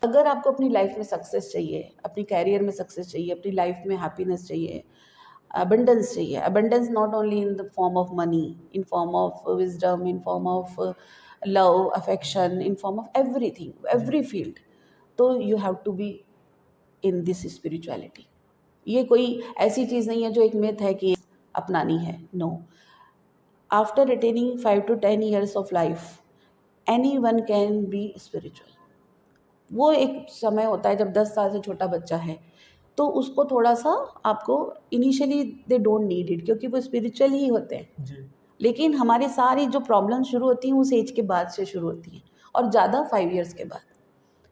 अगर आपको अपनी लाइफ में सक्सेस चाहिए, अपनी कैरियर में सक्सेस चाहिए, अपनी लाइफ में हैप्पीनेस चाहिए, abundance चाहिए, abundance not only in the form of money, in form of wisdom, in form of love, affection, in form of everything, every field, तो you have to be in this spirituality. ये कोई ऐसी चीज़ नहीं है जो एक myth है कि अपनानी है. No, after attaining 5 to 10 years of life, anyone can be spiritual. वो एक समय होता है जब 10 साल से छोटा बच्चा है तो उसको थोड़ा सा आपको initially they don't need it, क्योंकि वो स्पिरिचुअल ही होते हैं जी. लेकिन हमारी सारी जो प्रॉब्लम शुरू होती हैं उस एज के बाद से शुरू होती हैं, और ज़्यादा 5 years के बाद.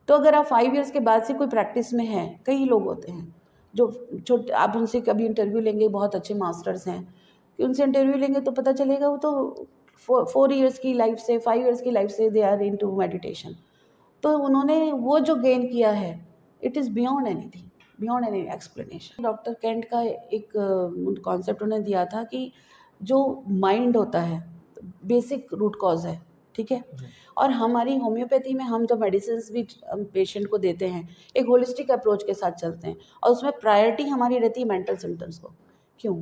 तो अगर आप 5 years के बाद से कोई प्रैक्टिस में हैं, कई लोग होते हैं जो छोटे, आप उनसे कभी इंटरव्यू लेंगे, बहुत अच्छे मास्टर्स हैं, कि उनसे इंटरव्यू लेंगे तो पता चलेगा वो तो 4 years की लाइफ से, 5 years की लाइफ से दे आर इनटू मेडिटेशन. तो उन्होंने वो जो गेन किया है, it is beyond anything, beyond any explanation. Doctor Kent का एक कॉन्सेप्ट उन्होंने दिया था कि जो माइंड होता है बेसिक रूट कॉज है, ठीक है. और हमारी होम्योपैथी में हम जो मेडिसिन भी पेशेंट को देते हैं, एक होलिस्टिक अप्रोच के साथ चलते हैं, और उसमें प्रायोरिटी हमारी रहती है मेंटल सिम्टम्स को. क्यों?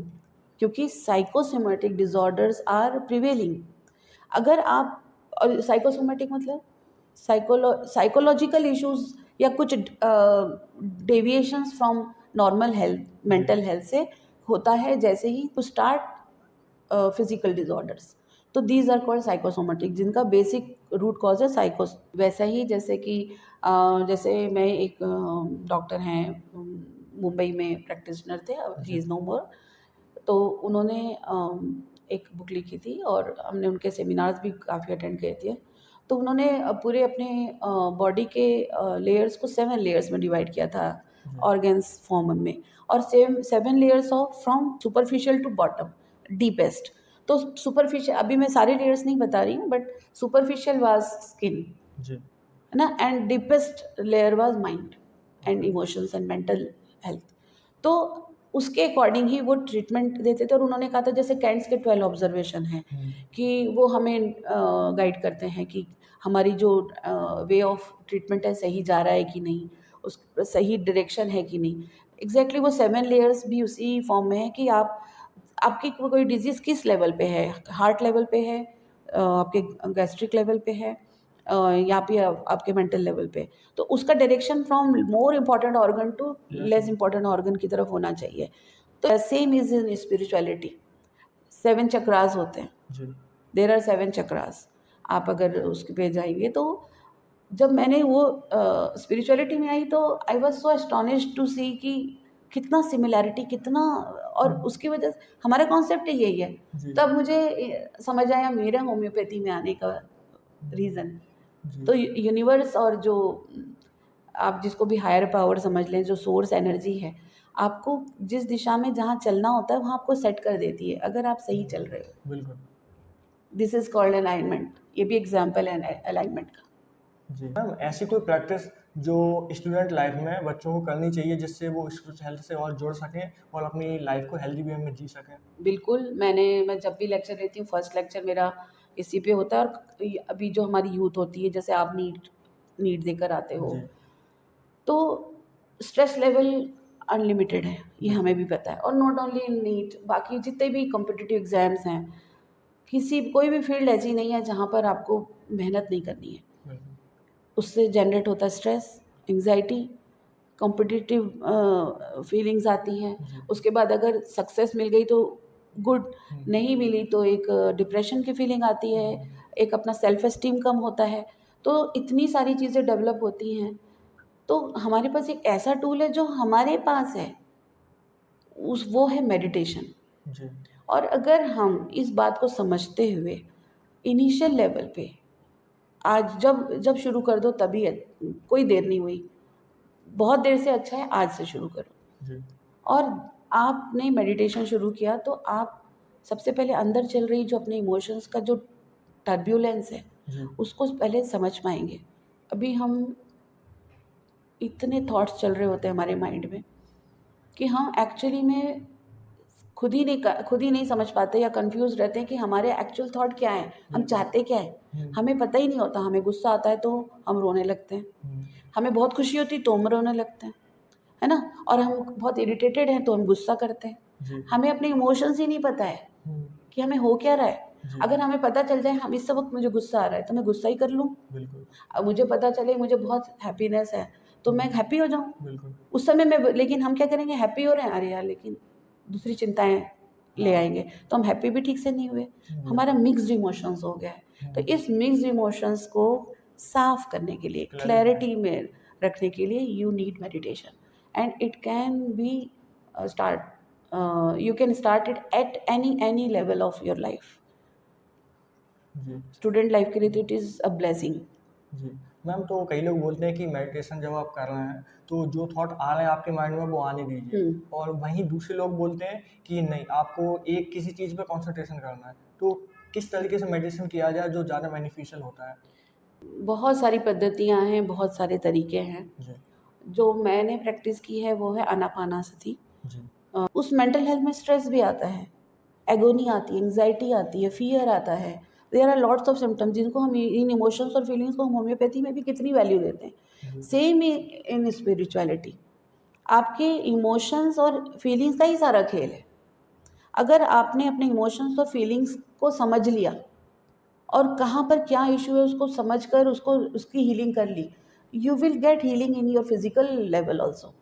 क्योंकि साइकोसोमेटिक डिसऑर्डर्स आर प्रिवेलिंग. अगर आप, और साइकोसोमेटिक मतलब साइकोलॉजिकल इश्यूज या कुछ deviations from normal health, mental health से होता है, जैसे ही टू स्टार्ट फिजिकल डिसऑर्डर्स. तो दीज आर कॉल्ड साइकोसोमेटिक, जिनका बेसिक रूट कॉज है साइकोस. वैसा ही जैसे कि जैसे मैं एक डॉक्टर हैं, मुंबई में प्रैक्टिशनर थे, ही इज़ नो मोर. तो उन्होंने एक बुक लिखी थी और हमने उनके सेमिनार्स भी काफ़ी अटेंड किए थे. तो उन्होंने पूरे अपने बॉडी के लेयर्स को 7 लेयर्स में डिवाइड किया था, ऑर्गन्स फॉर्म में, और 7 layers of from superficial to bottom, deepest. तो सुपरफिशियल, अभी मैं सारे लेयर्स नहीं बता रही हूँ, बट सुपरफिशियल वाज स्किन, है ना, and deepest layer was mind and emotions and mental health. तो उसके अकॉर्डिंग ही वो ट्रीटमेंट देते थे. और उन्होंने कहा था जैसे कैंट्स के 12 ऑब्जर्वेशन हैं कि वो हमें गाइड करते हैं कि हमारी जो वे ऑफ ट्रीटमेंट है सही जा रहा है कि नहीं, उस सही डायरेक्शन है कि नहीं. एग्जैक्टली वो 7 लेयर्स भी उसी फॉर्म में है कि आपकी कोई डिजीज़ किस लेवल पे है, हार्ट लेवल पे है, आपके गैस्ट्रिक लेवल पे है, या फिर आपके मेंटल लेवल पे. तो उसका direction from more important organ to less important organ की तरफ होना चाहिए. तो same is in spirituality. 7 chakras होते हैं, देर आर 7 चक्रास. आप अगर उसके पे जाएंगे तो जब मैंने वो स्पिरिचुअलिटी में आई तो I was so astonished to see कि कितना सिमिलैरिटी, कितना, और उसकी वजह से हमारा कॉन्सेप्ट यही है. तब मुझे समझ आया मेरा होम्योपैथी में आने का रीज़न. तो यूनिवर्स, और जो आप जिसको भी हायर पावर समझ लें, जो सोर्स एनर्जी है, आपको जिस दिशा में जहाँ चलना होता है वहाँ आपको सेट कर देती है, अगर आप सही चल रहे हो. बिल्कुल. This is called alignment. ये भी एग्जाम्पल है अलाइनमेंट का. जी मैम, ऐसी कोई प्रैक्टिस जो स्टूडेंट लाइफ में बच्चों को करनी चाहिए जिससे वो स्पिरिचुअल हेल्थ से और जुड़ सकें और अपनी लाइफ को हेल्दी वे में जी सकें? बिल्कुल. मैं जब भी लेक्चर देती हूँ, फर्स्ट लेक्चर मेरा इसी पे होता है. और अभी जो हमारी यूथ होती है, जैसे आप नीट देकर आते हो, तो स्ट्रेस लेवल अनलिमिटेड है, ये हमें भी पता है. और नॉट ओनली इन नीट, बाकी जितने भी कॉम्पिटिटिव एग्जाम्स हैं, कोई भी फील्ड ऐसी नहीं है जहाँ पर आपको मेहनत नहीं करनी है. उससे जनरेट होता है स्ट्रेस, एंग्जाइटी, कॉम्पिटिटिव फीलिंग्स आती हैं. उसके बाद अगर सक्सेस मिल गई तो गुड, नहीं मिली तो एक डिप्रेशन की फीलिंग आती है, एक अपना सेल्फ एस्टीम कम होता है. तो इतनी सारी चीज़ें डेवलप होती हैं. तो हमारे पास एक ऐसा टूल है जो हमारे पास है, वो है मेडिटेशन. और अगर हम इस बात को समझते हुए इनिशियल लेवल पे, आज जब शुरू कर दो तभी है, कोई देर नहीं हुई, बहुत देर से अच्छा है आज से शुरू करो. और आपने मेडिटेशन शुरू किया तो आप सबसे पहले अंदर चल रही जो अपने इमोशंस का जो टर्ब्यूलेंस है उसको पहले समझ पाएंगे. अभी हम इतने थॉट्स चल रहे होते हैं हमारे माइंड में कि हम एक्चुअली में खुद ही नहीं समझ पाते, या कंफ्यूज रहते हैं कि हमारे एक्चुअल थॉट क्या है, हम चाहते क्या है. हमें पता ही नहीं होता. हमें गुस्सा आता है तो हम रोने लगते हैं, हमें बहुत खुशी होती तो हम रोने लगते हैं, है ना? और हम बहुत इरिटेटेड हैं तो हम गुस्सा करते हैं। जी। हमें अपने इमोशंस ही नहीं पता है हम्म, कि हमें हो क्या रहा है। जी। अगर हमें पता चल जाए हम इस वक्त मुझे गुस्सा आ रहा है तो मैं गुस्सा ही कर लूँ। बिल्कुल। अब मुझे पता चले मुझे बहुत हैप्पीनेस है तो मैं हैप्पी हो जाऊँ बिल्कुल। उस समय में। लेकिन हम क्या करेंगे, हैप्पी हो रहे हैं, अरे यार लेकिन दूसरी चिंताएं ले आएंगे तो हम हैप्पी भी ठीक से नहीं हुए, हमारा मिक्स्ड इमोशंस हो गया है। तो इस मिक्स्ड इमोशंस को साफ करने के लिए, क्लैरिटी में रखने के लिए you need meditation and it can be start, you can start it at any level of your life. जी। स्टूडेंट लाइफ के लिए तो इट इज़ अ ब्लेसिंग। जी। मैम, तो कई लोग बोलते हैं कि मेडिटेशन जब आप कर रहे हैं तो जो थॉट आ रहे हैं आपके माइंड में वो आने दीजिए, और वहीं दूसरे लोग बोलते हैं कि नहीं, आपको एक किसी चीज़ पे कंसंट्रेशन करना है। तो किस तरीके से मेडिटेशन किया जाए जो ज़्यादा बेनिफिशियल होता है? बहुत सारी पद्धतियाँ हैं, बहुत सारे तरीके हैं। जी। जो मैंने प्रैक्टिस की है वो है आनापानासति। जी। उस मेंटल हेल्थ में स्ट्रेस भी आता है, एगोनी आती है, एंग्जाइटी आती है, फियर आता है। There are lots of symptoms जिनको हम इन इमोशंस और फीलिंग्स को हम होम्योपैथी में भी कितनी वैल्यू देते हैं। सेम इन स्पिरिचुअलिटी, आपके इमोशंस और फीलिंग्स का ही सारा खेल है। अगर आपने अपने इमोशंस और फीलिंग्स को समझ लिया और कहाँ पर क्या इशू है उसको समझ कर उसको उसकी हीलिंग कर ली, you will get healing in your physical level also.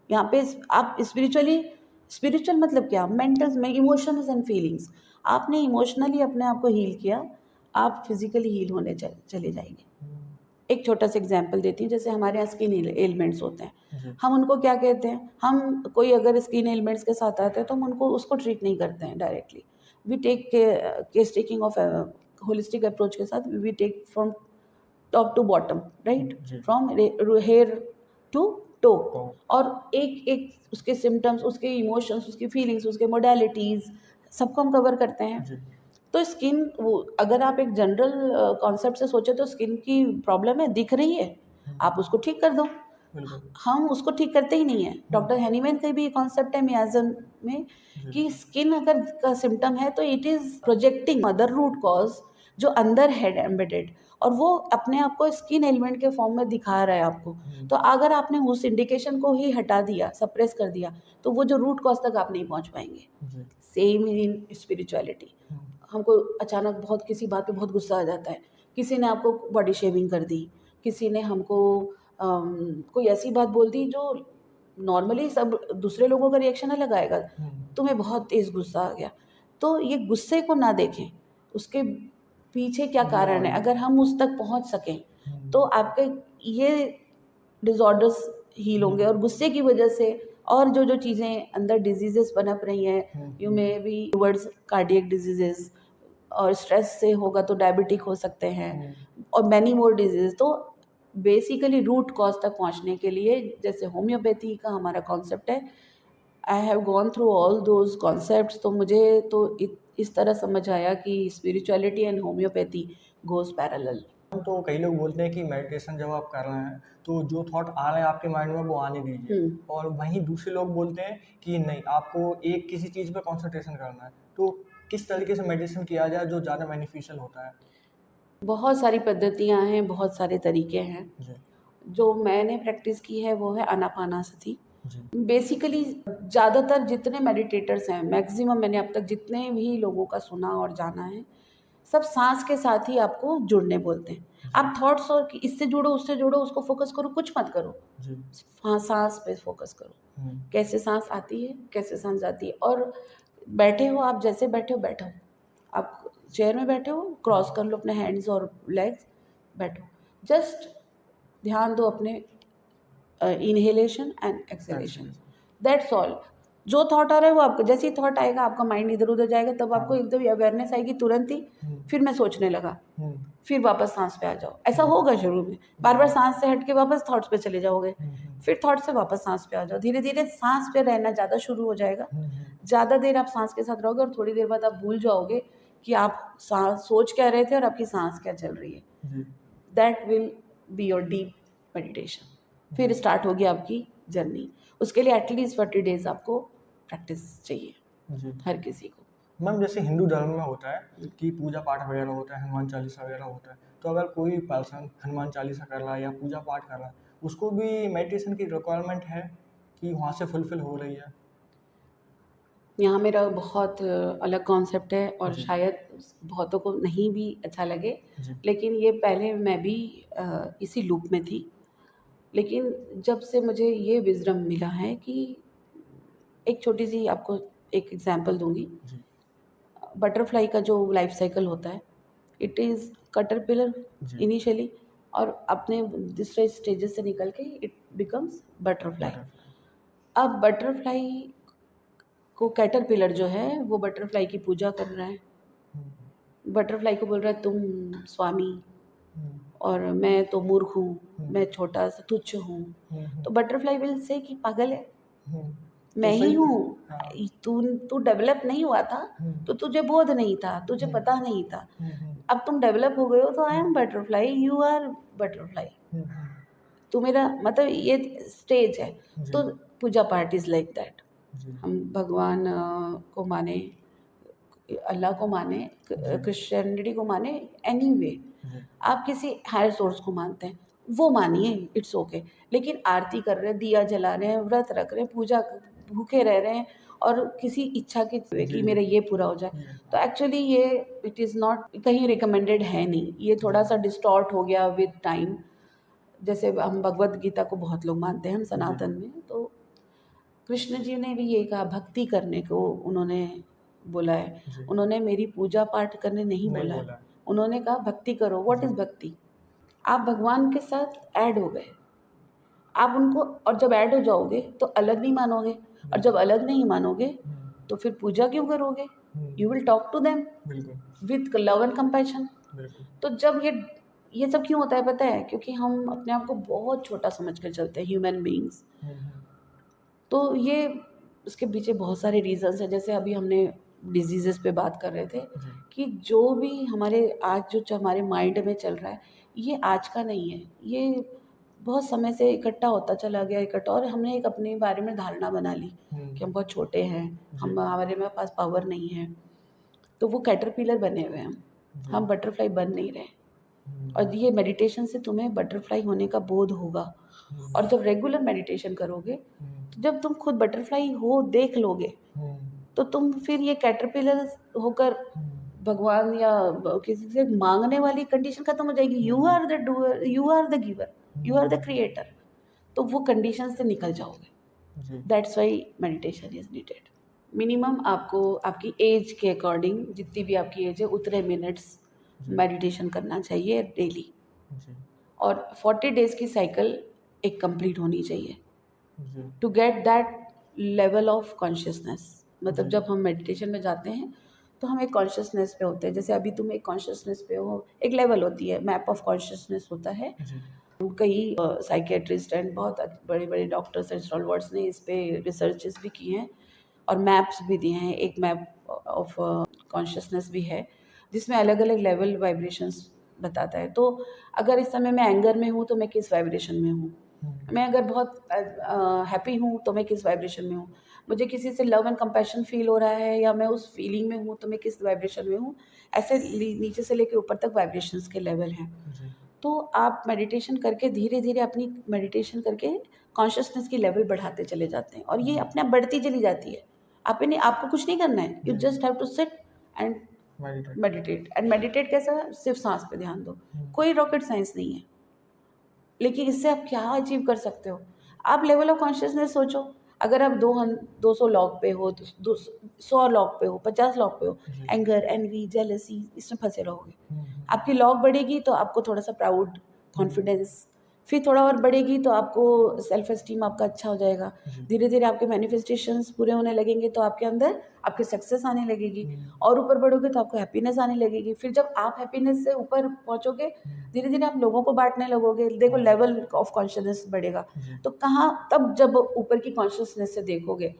यहाँ पे आप स्पिरिचुअल मतलब क्या, मेंटल में इमोशंस एंड फीलिंग्स। आपने इमोशनली अपने आप को हील किया, आप फिजिकली हील होने चले जाएंगे। एक छोटा सा एग्जांपल देती हूँ, जैसे हमारे यहाँ स्किन एलिमेंट्स होते हैं, हम उनको क्या कहते हैं, हम कोई अगर स्किन एलिमेंट्स के साथ आते हैं तो हम उनको उसको ट्रीट नहीं करते हैं directly. We take case taking of holistic approach के साथ we take from top to bottom, right, जी। From hair to toe. तो और एक एक उसके सिम्टम्स, उसके इमोशंस, उसकी फीलिंग्स, उसके मोडालिटीज़ सबको हम कवर करते हैं। जी। तो स्किन, वो अगर आप एक जनरल कॉन्सेप्ट से सोचे तो स्किन की प्रॉब्लम है, दिख रही है, आप उसको ठीक कर दो। बिल्कुल। हम उसको ठीक करते ही नहीं है। डॉक्टर हैनीमैन का भी कॉन्सेप्ट है मियाज़म में कि स्किन अगर का सिम्टम है तो it is projecting mother root cause जो अंदर है एम्बेडेड, और वो अपने आप को स्किन एलिमेंट के फॉर्म में दिखा रहा है आपको। तो अगर आपने उस इंडिकेशन को ही हटा दिया, सप्रेस कर दिया, तो वो जो रूट कॉज तक आप नहीं पहुंच पाएंगे। जी। सेम इन स्पिरिचुअलिटी, हमको अचानक बहुत किसी बात पे बहुत गुस्सा आ जाता है, किसी ने आपको बॉडी शेविंग कर दी, किसी ने हमको कोई ऐसी बात बोल दी जो नॉर्मली सब दूसरे लोगों का रिएक्शन अलग आएगा, तुम्हें बहुत तेज़ गुस्सा आ गया। तो ये गुस्से को ना देखें, उसके पीछे क्या कारण है, अगर हम उस तक पहुंच सकें तो आपके ये डिसऑर्डर्स हील होंगे। और गुस्से की वजह से और जो जो चीज़ें अंदर डिजीजेस पनप रही हैं, you may be towards cardiac diseases, और स्ट्रेस से होगा तो डायबिटिक हो सकते हैं, और मैनी मोर डिजीज। तो बेसिकली रूट कॉज तक पहुंचने के लिए, जैसे होम्योपैथी का हमारा कॉन्सेप्ट है, I have gone through all those concepts. तो मुझे तो इस तरह समझ आया कि spirituality and homeopathy goes parallel. तो कई लोग बोलते हैं कि मेडिटेशन जब आप कर रहे हैं तो जो थॉट आ रहे हैं आपके माइंड में वो आने दीजिए, और वहीं दूसरे लोग बोलते हैं कि नहीं, आपको एक किसी चीज़ पे कंसंट्रेशन करना है। तो किस तरीके से मेडिटेशन किया जाए जो ज़्यादा बेनिफिशियल होता है? बहुत सारी पद्धतियाँ हैं, बहुत सारे तरीके हैं। जी। जो मैंने प्रैक्टिस की है वो है आनापानासति। जी। बेसिकली ज़्यादातर जितने मेडिटेटर्स हैं, मैक्सिमम मैंने अब तक जितने भी लोगों का सुना और जाना है, सब सांस के साथ ही आपको जुड़ने बोलते हैं। आप थॉट्स और कि इससे जुड़ो, उससे जुड़ो, उसको फोकस करो, कुछ मत करो। जी। हाँ, सांस पे फोकस करो, कैसे सांस आती है, कैसे सांस जाती है। और बैठे हो आप, जैसे बैठे हो बैठो, आप चेयर में बैठे हो, क्रॉस कर लो अपने हैंड्स और लेग्स, बैठो, जस्ट ध्यान दो अपने inhalation and exhalation, that's all. जो थॉट आ रहा है वो आपको, जैसे ही थॉट आएगा आपका माइंड इधर उधर जाएगा, तब आपको एकदम अवेयरनेस आएगी तुरंत ही, फिर मैं सोचने लगा, फिर वापस सांस पे आ जाओ। ऐसा होगा शुरू में, बार बार सांस से हट के वापस थॉट्स पे चले जाओगे, फिर थॉट से वापस सांस पे आ जाओ। धीरे धीरे सांस पे रहना ज़्यादा शुरू हो जाएगा। ज़्यादा देर आप सांस के साथ रहोगे और थोड़ी देर बाद आप भूल जाओगे कि आप सांस सोच क्या रहे थे और आपकी सांस क्या चल रही है। That will be your deep meditation. फिर स्टार्ट होगी आपकी जर्नी। उसके लिए एटलीस्ट 40 डेज आपको प्रैक्टिस चाहिए, जी। हर किसी को। मैम, जैसे हिंदू धर्म में होता है कि पूजा पाठ वगैरह होता है, हनुमान चालीसा वगैरह होता है, तो अगर कोई पर्सन हनुमान चालीसा कर रहा है या पूजा पाठ कर रहा है, उसको भी मेडिटेशन की रिक्वायरमेंट है कि वहाँ से फुलफिल हो रही है? यहाँ मेरा बहुत अलग कॉन्सेप्ट है और जी। शायद बहुतों को नहीं भी अच्छा लगे, जी। लेकिन ये पहले मैं भी इसी लूप में थी। लेकिन जब से मुझे ये विज़डम मिला है कि एक छोटी सी आपको एक एग्जांपल दूंगी। जी। बटरफ्लाई का जो लाइफ साइकिल होता है, इट इज़ कैटरपिलर जी। इनिशियली, और अपने दूसरे स्टेजेस से निकल के इट बिकम्स बटरफ्लाई। बटरफ्लाई। अब बटरफ्लाई को कैटरपिलर जो है वो बटरफ्लाई की पूजा कर रहा है, हुँ। बटरफ्लाई को बोल रहा है तुम स्वामी, हुँ। और मैं तो मूर्ख हूँ, हुँ। मैं छोटा सा तुच्छ हूँ। हुँ। हुँ। तो बटरफ्लाई विल से कि पागल है, हुँ। मैं तो ही सही। हूँ। हाँ। तू तू डेवलप नहीं हुआ था, हुँ। तो तुझे बोध नहीं था, तुझे हुँ। पता नहीं था। हुँ। हुँ। अब तुम डेवलप हो गए हो तो I am butterfly, you are butterfly. हुँ। हुँ। तो मेरा मतलब ये स्टेज है। जी। तो puja part is like that. जी। हम भगवान को माने, अल्लाह को माने, जी। क्रिश्चियनिटी को माने, एनीवे जी। आप किसी हायर सोर्स को मानते हैं, वो मानिए, इट्स ओके। लेकिन आरती कर रहे हैं, दिया जला रहे हैं, व्रत रख रहे हैं, पूजा भूखे रह रहे हैं, और किसी इच्छा की जी। कि मेरा ये पूरा हो जाए, ये। तो एक्चुअली ये इट इज़ नॉट कहीं रिकमेंडेड है नहीं। ये थोड़ा जी। सा डिस्टॉर्ट हो गया विद टाइम। जैसे हम भगवत गीता को बहुत लोग मानते हैं हम जी। सनातन में, तो कृष्ण जी ने भी ये कहा, भक्ति करने को उन्होंने बोला है। जी। उन्होंने मेरी पूजा पाठ करने नहीं नहीं बोला है, बोला। उन्होंने कहा भक्ति करो। What ji. इज़ भक्ति? आप भगवान के साथ ऐड हो गए, आप उनको, और जब ऐड हो जाओगे तो अलग नहीं मानोगे, और जब बिल्कुल। अलग नहीं मानोगे हुँ। तो फिर पूजा क्यों करोगे? हुँ। You will talk to them बिल्कुल। With love and compassion. बिल्कुल। तो जब ये सब क्यों होता है पता है? क्योंकि हम अपने आप को बहुत छोटा समझ कर चलते हैं, ह्यूमन बीइंग्स। हुँ। हुँ। तो ये इसके पीछे बहुत सारे रीज़न्स हैं। जैसे अभी हमने डिजीज़ेज़ पे बात कर रहे थे जी। कि जो भी हमारे आज जो हमारे माइंड में चल रहा है, ये आज का नहीं है। ये बहुत समय से इकट्ठा होता चला गया, इकट्ठा, और हमने एक अपने बारे में धारणा बना ली हुँ। कि हम बहुत छोटे हैं, जी। हमारे में पास पावर नहीं है। तो वो कैटरपिलर बने हुए हैं जी। हम बटरफ्लाई बन नहीं रहे। हुँ। और ये मेडिटेशन से तुम्हें बटरफ्लाई होने का बोध होगा। हुँ। और जब रेगुलर मेडिटेशन करोगे, हुँ। तो जब तुम खुद बटरफ्लाई हो देख लोगे, हुँ। तो तुम फिर ये कैटरपिलर होकर हुँ। भगवान या किसी से मांगने वाली कंडीशन खत्म हो जाएगी। You hmm. Are the doer, you are the giver, you are the hmm. Creator. तो वो कंडीशन से निकल जाओगे। जी। That's why meditation is needed. Minimum आपको आपकी एज के अकॉर्डिंग, जितनी भी आपकी एज है उतने मिनट्स जी। मेडिटेशन करना चाहिए डेली। जी। और 40 डेज़ की साइकिल एक कंप्लीट होनी चाहिए जी। To get that level of consciousness. मतलब जी। जब हम मेडिटेशन में जाते हैं तो हम एक कॉन्शियसनेस पे होते हैं। जैसे अभी तुम एक कॉन्शियसनेस पे हो, एक लेवल होती है, मैप ऑफ कॉन्शियसनेस होता है। जी। कई साइकेट्रिस्ट एंड बहुत बड़े बड़े डॉक्टर्स एंड स्टॉलवर्ड्स ने इस पे रिसर्चेस भी किए हैं और मैप्स भी दिए हैं। एक मैप ऑफ कॉन्शियसनेस भी है जिसमें अलग अलग लेवल वाइब्रेशंस बताता है। तो अगर इस समय मैं एंगर में हूँ तो मैं किस वाइब्रेशन में हूँ, हुँ। मैं अगर बहुत हैप्पी हूँ तो मैं किस वाइब्रेशन में हूँ, मुझे किसी से लव एंड कंपैशन फील हो रहा है या मैं उस फीलिंग में हूँ तो मैं किस वाइब्रेशन में हूँ। ऐसे नीचे से लेके ऊपर तक वाइब्रेशंस के लेवल हैं। जी। तो आप मेडिटेशन करके धीरे धीरे अपनी मेडिटेशन करके कॉन्शियसनेस की लेवल बढ़ाते चले जाते हैं और ये जी। अपने आप बढ़ती चली जाती है। आपको कुछ नहीं करना है, यू जी। Just have to sit and meditate. Meditate. And meditate कैसा? सिर्फ सांस पे ध्यान दो, हुँ। कोई रॉकेट साइंस नहीं है। लेकिन इससे आप क्या अचीव कर सकते हो? आप लेवल ऑफ कॉन्शियसनेस सोचो। अगर आप 200 लॉक पे हो, 100 लॉक पे हो, 50 लॉक पे हो, जी। एंगर, एनवी, जेलसी, इसमें फंसे रहोगे। हुँ। हुँ। आपकी लॉक बढ़ेगी तो आपको थोड़ा सा प्राउड, कॉन्फिडेंस, फिर थोड़ा और बढ़ेगी तो आपको सेल्फ एस्टीम आपका अच्छा हो जाएगा। जी। धीरे धीरे आपके मैनिफेस्टेशंस पूरे होने लगेंगे तो आपके अंदर आपकी सक्सेस आने लगेगी। हुँ। और ऊपर बढ़ोगे तो आपको हैप्पीनेस आने लगेगी। फिर जब आप हैप्पीनेस से ऊपर पहुंचोगे, हुँ। धीरे धीरे आप लोगों को बांटने लगोगे। देखो हाँ। लेवल ऑफ कॉन्शियसनेस बढ़ेगा। जी। तो कहाँ, तब जब ऊपर की कॉन्शियसनेस से देखोगे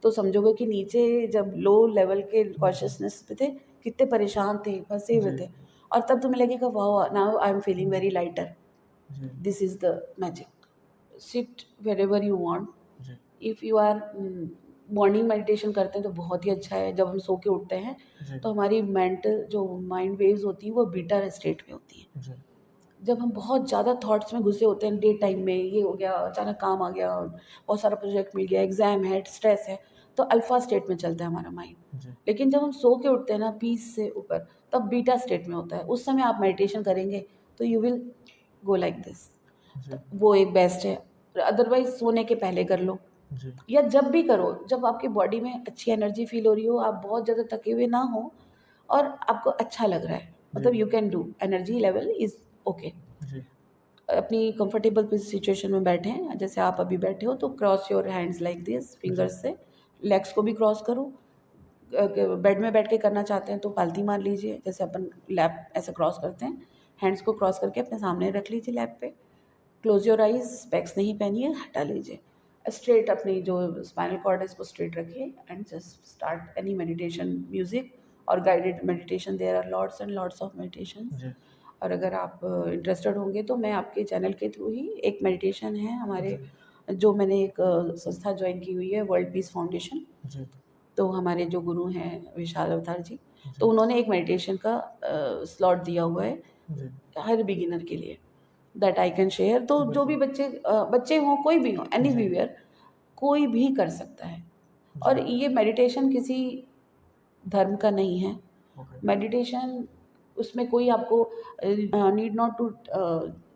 तो समझोगे कि नीचे जब लो लेवल के कॉन्शियसनेस पे थे, कितने परेशान थे, फंसे हुए जी। थे। और तब तुम्हें लगेगा वाह, now I am feeling very lighter. जी। This is the magic. Sit wherever you want. जी। If you are morning meditation करते हैं तो बहुत ही अच्छा है। जब हम सो के उठते हैं जी। तो हमारी मेंटल जो माइंड वेव्स होती हैं वो बीटा स्टेट में होती हैं। जी। जब हम बहुत ज़्यादा थॉट्स में घुसे होते हैं, डे टाइम में ये हो गया, अचानक काम आ गया, बहुत सारा प्रोजेक्ट मिल गया, एग्ज़ाम है, स्ट्रेस है, तो अल्फ़ा स्टेट में चलता है हमारा माइंड। जी लेकिन जब हम सो के उठते हैं ना पीस से ऊपर, तब बीटा स्टेट में होता है। उस समय आप मेडिटेशन करेंगे तो you will go like this. जी तो वो एक बेस्ट है। अदरवाइज़ सोने के पहले कर लो, जी या जब भी करो, जब आपकी बॉडी में अच्छी एनर्जी फील हो रही हो, आप बहुत ज़्यादा थके हुए ना हो और आपको अच्छा लग रहा है, जी मतलब you can do, energy level is okay. जी अपनी कंफर्टेबल सिचुएशन में बैठें, जैसे आप अभी बैठे हो, तो cross your hands like this, जी फिंगर्स से लेग्स को भी क्रॉस करो। बेड में बैठ के करना चाहते हैं तो पालती मार लीजिए, जैसे अपन लैप ऐसे क्रॉस करते हैं, हैंड्स को क्रॉस करके अपने सामने रख लीजिए लैप पे। क्लोज योर आइज, स्पेक्स नहीं पहनिए, हटा लीजिए। स्ट्रेट अपनी जो स्पाइनल कॉर्ड है इसको स्ट्रेट रखिए and just start any meditation music और guided meditation. There are lots and lots of meditation. जी और अगर आप इंटरेस्टेड होंगे तो मैं आपके चैनल के थ्रू ही, एक मेडिटेशन है हमारे, जी जो मैंने एक संस्था ज्वाइन की हुई है, वर्ल्ड पीस फाउंडेशन। जी तो हमारे जो गुरु हैं विशाल अवतार जी, तो जी उन्होंने एक मेडिटेशन का स्लॉट दिया हुआ है जी हर बिगिनर के लिए, दैट आई कैन शेयर। तो जो भी बिल्कुल बच्चे हों, कोई भी हो, एनी जी व्यूअर, कोई भी कर सकता है। और जी ये मेडिटेशन किसी धर्म का नहीं है। ओके मेडिटेशन, उसमें कोई आपको नीड नॉट टू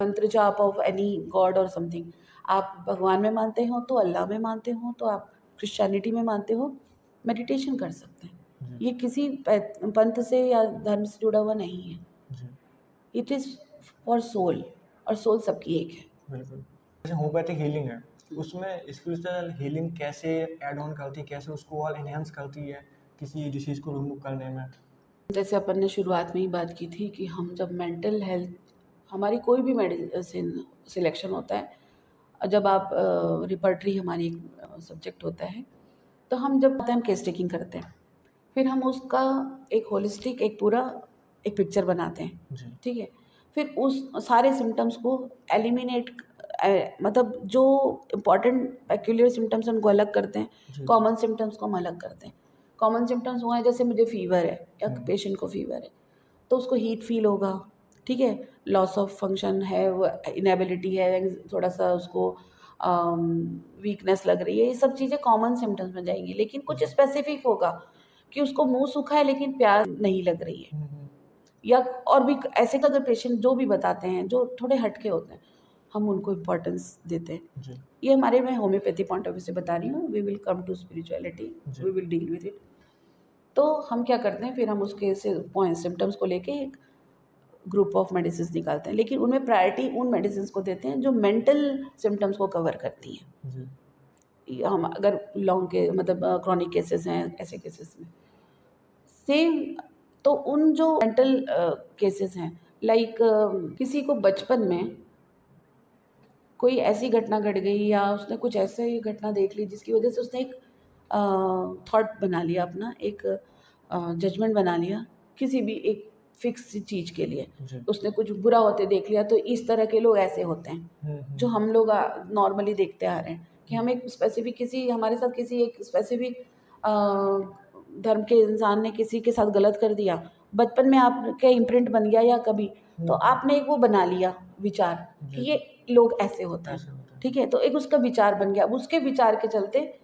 मंत्र जाप ऑफ एनी गॉड और समथिंग। आप भगवान में मानते हो तो अल्लाह में मानते हो, तो आप क्रिश्चियनिटी में मानते हो, मेडिटेशन कर सकते हैं। जी ये किसी पंथ से या धर्म से जुड़ा हुआ नहीं है। जी इट इज़ फॉर सोल, और सोल सबकी एक है। बिल्कुल। जैसे होम्योपैथिक हीलिंग है, उसमें स्पिरिचुअल हीलिंग कैसे ऐड ऑन करती है, कैसे उसको और एनहांस करती है किसी डिसीज़ को रिमूव करने में? जैसे अपन ने शुरुआत में ही बात की थी कि हम जब मेंटल हेल्थ, हमारी कोई भी मेडिसिन सिलेक्शन होता है, जब आप रिपर्टरी हमारी एक सब्जेक्ट होता है, तो हम जब हम केस टेकिंग करते हैं, फिर हम उसका एक होलिस्टिक, एक पूरा एक पिक्चर बनाते हैं, जी ठीक है। फिर उस सारे सिम्टम्स को एलिमिनेट, मतलब जो इम्पॉर्टेंट पेक्यूलियर सिम्टम्स हैं उनको अलग करते हैं, जी कॉमन सिम्टम्स को हम अलग करते हैं। कॉमन सिम्टम्स वो हैं, जैसे मुझे फीवर है या पेशेंट को फीवर है, तो उसको हीट फील होगा, ठीक है, लॉस ऑफ फंक्शन है, वो इनेबिलिटी है, थोड़ा सा उसको वीकनेस लग रही है, ये सब चीज़ें कॉमन सिम्टम्स में जाएंगी। लेकिन कुछ जी स्पेसिफिक होगा कि उसको मुंह सूखा है लेकिन प्यास नहीं लग रही है, हम्म, या और भी ऐसे का अगर पेशेंट जो भी बताते हैं जो थोड़े हटके होते हैं, हम उनको इम्पोर्टेंस देते हैं। जी ये हमारे, मैं होम्योपैथी पॉइंट ऑफ व्यू से बता रही हूँ, we will come to spirituality, जी we will deal with it. तो हम क्या करते हैं, फिर हम उसके से पॉइंट सिम्टम्स को लेके एक ग्रुप ऑफ मेडिसिन निकालते हैं, लेकिन उनमें प्रायोरिटी उन मेडिसिन को देते हैं जो मेंटल सिम्टम्स को कवर करती हैं। जी हम अगर लॉन्ग के मतलब क्रॉनिक केसेस हैं, ऐसे केसेस में सेम, तो उन जो मेंटल केसेस हैं, लाइक किसी को बचपन में कोई ऐसी घटना घट गई या उसने कुछ ऐसे घटना देख ली जिसकी वजह से उसने एक थॉट बना लिया, अपना एक जजमेंट बना लिया किसी भी एक फिक्स चीज़ के लिए, जी उसने कुछ बुरा होते देख लिया, तो इस तरह के लोग ऐसे होते हैं जो हम लोग नॉर्मली देखते आ रहे हैं, कि हम एक स्पेसिफिक किसी, हमारे साथ किसी एक स्पेसिफिक धर्म के इंसान ने किसी के साथ गलत कर दिया, बचपन में आपके इम्प्रिंट बन गया या कभी, तो आपने एक वो बना लिया विचार कि जी ये लोग ऐसे होते ऐसे हैं, होता है। ठीक है। तो एक उसका विचार बन गया, अब उसके विचार के चलते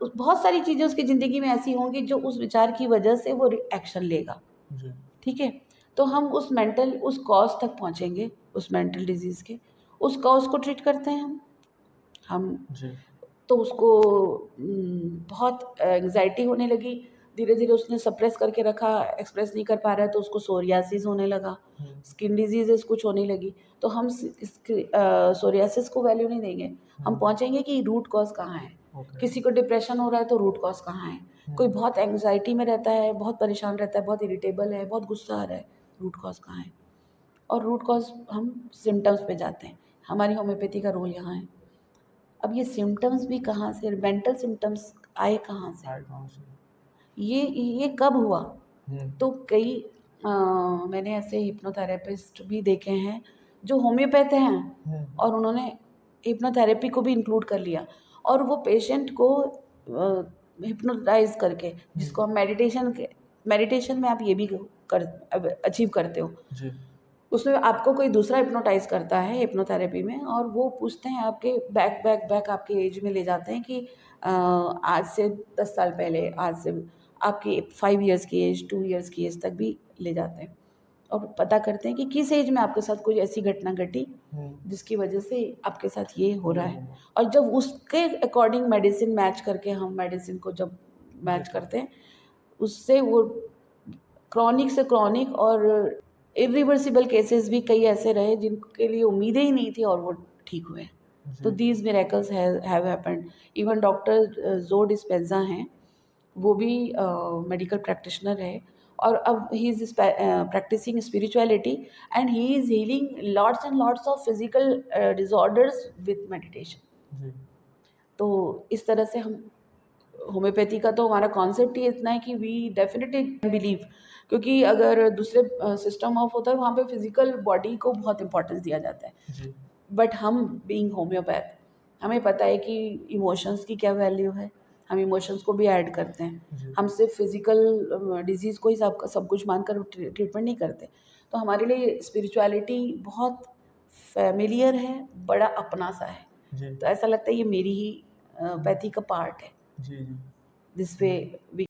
बहुत सारी चीज़ें उसकी ज़िंदगी में ऐसी होंगी जो उस विचार की वजह से वो एक्शन लेगा, जी ठीक है। तो हम उस कॉज तक पहुँचेंगे, उस मेंटल डिजीज़ के, उस कॉज को ट्रीट करते हैं हम। जी तो उसको बहुत एंग्जाइटी होने लगी, धीरे धीरे उसने सप्रेस करके रखा, एक्सप्रेस नहीं कर पा रहा है, तो उसको सोरियासिस होने लगा, स्किन डिजीजेस कुछ होने लगी। तो हम सोरियासिस को वैल्यू नहीं देंगे, हम पहुंचेंगे कि रूट कॉज कहाँ है। ओके किसी को डिप्रेशन हो रहा है तो रूट कॉज कहाँ है, कोई बहुत एंग्जाइटी में रहता है, बहुत परेशान रहता है, बहुत इरिटेबल है, बहुत गुस्सा आ रहा है, रूट कॉज कहाँ है। और रूट कॉज हम सिम्टम्स पे जाते हैं, हमारी होम्योपैथी का रोल यहाँ है। अब ये सिम्टम्स भी कहाँ से, मेंटल सिम्टम्स आए कहाँ से, आए कहाँ से? ये कब हुआ। हम्म तो कई मैंने ऐसे हिप्नोथेरेपिस्ट भी देखे हैं जो होम्योपैथ हैं, और उन्होंने हिप्नोथेरेपी को भी इंक्लूड कर लिया, और वो पेशेंट को हिप्नोटाइज करके, जिसको हम मेडिटेशन में आप ये भी कर अचीव करते हो, जी उसमें आपको कोई दूसरा हिप्नोटाइज़ करता है हिप्नोथेरेपी में, और वो पूछते हैं आपके बैक आपके एज में ले जाते हैं कि आज से 10 साल पहले, आज से आपकी 5 इयर्स की एज, 2 इयर्स की एज तक भी ले जाते हैं और पता करते हैं कि किस एज में आपके साथ कोई ऐसी घटना घटी जिसकी वजह से आपके साथ ये हो रहा है। और जब उसके अकॉर्डिंग मेडिसिन मैच करके, हम मेडिसिन को जब मैच करते हैं, उससे वो क्रॉनिक से क्रॉनिक और इरिवर्सिबल केसेस भी कई ऐसे रहे जिनके लिए उम्मीदें ही नहीं थी और वो ठीक हुए। तो these miracles have happened. Even doctor Joe Dispenza हैं, वो भी मेडिकल प्रैक्टिशनर है और अब he is practising spirituality and he is healing lots and lots of physical disorders with meditation. तो इस तरह से हम होम्योपैथी का तो हमारा कॉन्सेप्ट ही इतना है कि वी डेफिनेटली बिलीव, क्योंकि अगर दूसरे सिस्टम ऑफ होता है वहाँ पे फिजिकल बॉडी को बहुत इंपॉर्टेंस दिया जाता है, बट हम बीइंग होम्योपैथ हमें पता है कि इमोशंस की क्या वैल्यू है, हम इमोशंस को भी ऐड करते हैं। हम सिर्फ फिजिकल डिजीज़ को ही सब कुछ मानकर ट्रीटमेंट नहीं करते। तो हमारे लिए स्पिरिचुअलिटी बहुत फैमिलियर है, बड़ा अपना सा है। तो ऐसा लगता है ये मेरी ही पैथी का पार्ट है, दिस वे वी